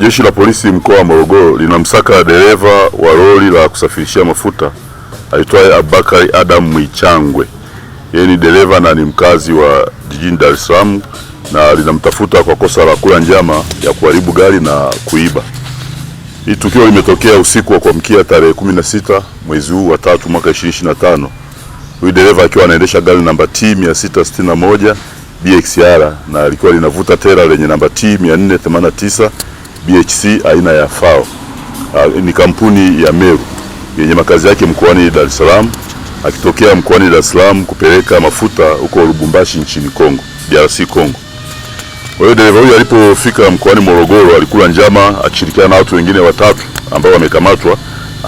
Jeshi la Polisi mkoa wa Morogoro linamsaka dereva wa lori la kusafirishia mafuta aitwaye Abubakari Adam Mwichangwe. Yeye ni dereva na ni mkazi wa jijini Dar es Salaam na linamtafuta kwa kosa la kula njama ya kuharibu gari na kuiba. Hii tukio limetokea usiku wa kuamkia tarehe 16 mwezi huu wa 3 mwaka 2025. Huyu dereva akiwa anaendesha gari namba T 661 BXR na alikuwa linavuta tera lenye namba T 489 BHC aina ya FAO. Ni kampuni ya Meru yenye makazi yake mkoani Dar es Salaam, akitokea mkoani Dar es Salaam kupeleka mafuta huko Lubumbashi nchini Kongo, DRC Kongo. Kwa hiyo dereva huyu alipofika mkoani Morogoro alikula njama akishirikiana na watu wengine watatu ambao wamekamatwa,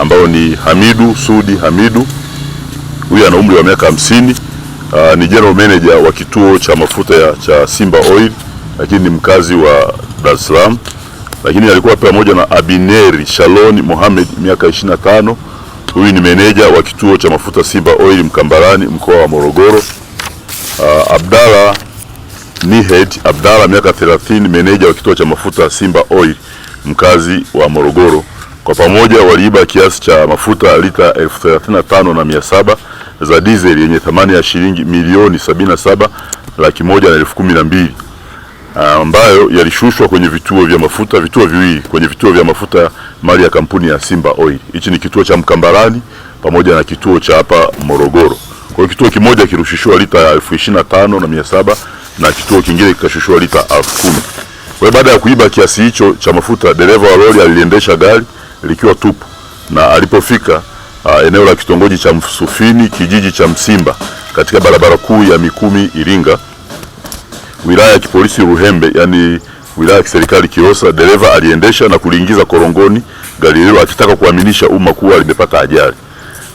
ambao ni Hamidu Sudi Hamidu. Huyu ana umri wa miaka 50, ni general manager wa kituo cha mafuta cha Simba Oil, lakini ni mkazi wa Dar es Salaam. Lakini alikuwa pamoja na Abineri Shaloni Mohamed, miaka 25. Huyu ni meneja wa kituo cha mafuta Simba Oil Mkambarani, mkoa wa Morogoro. Abdalla Nihed Abdalla, miaka 30, meneja wa kituo cha mafuta Simba Oil, mkazi wa Morogoro. Kwa pamoja waliiba kiasi cha mafuta lita 35,700 za diesel yenye thamani ya shilingi milioni 77,112,000 ambayo yalishushwa kwenye vituo viwili kwenye vituo vya mafuta mali ya kampuni ya Simba Oil. Hichi ni kituo cha Mkambarani pamoja na kituo cha hapa Morogoro. Kwa hiyo kituo kimoja kirushishwa lita 25,700 na kituo kingine kikashushwa lita 10,000. Kwa hiyo baada ya kuiba kiasi hicho cha mafuta, dereva wa lori aliendesha gari likiwa tupu, na alipofika eneo la kitongoji cha Msufini, kijiji cha Msimba, katika barabara kuu ya Mikumi Iringa, wilaya ya kipolisi Ruhembe, yani wilaya ya kiserikali Kilosa, dereva aliendesha na kuliingiza korongoni gari hilo akitaka kuaminisha umma kuwa limepata ajali.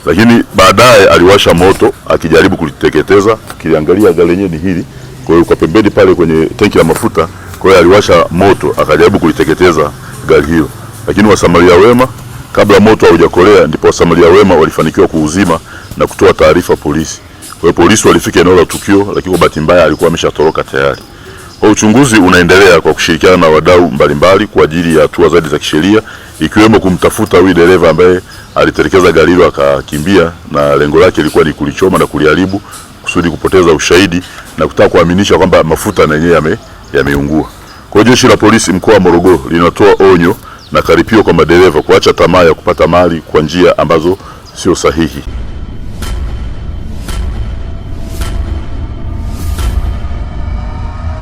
Lakini baadaye aliwasha moto akijaribu kuliteketeza. Kiliangalia gari lenyewe ni hili, kwa hiyo kwa pembeni pale kwenye tanki la mafuta, kwa hiyo aliwasha moto akajaribu kuliteketeza gari hilo. Lakini wasamaria wema, kabla moto haujakolea, ndipo wasamaria wema walifanikiwa kuuzima na kutoa taarifa polisi. Kwa hiyo polisi walifika eneo la tukio, lakini kwa bahati mbaya alikuwa ameshatoroka tayari. Kwa uchunguzi unaendelea kwa kushirikiana na wadau mbalimbali kwa ajili ya hatua zaidi za kisheria, ikiwemo kumtafuta huyu dereva ambaye alitelekeza gari hilo akakimbia, na lengo lake lilikuwa ni kulichoma na kuliharibu kusudi kupoteza ushahidi na kutaka kuaminisha kwamba mafuta na yenyewe yameungua. Kwa hiyo Jeshi la Polisi mkoa wa Morogoro linatoa onyo na karipio kwa madereva kuacha tamaa ya kupata mali kwa njia ambazo sio sahihi.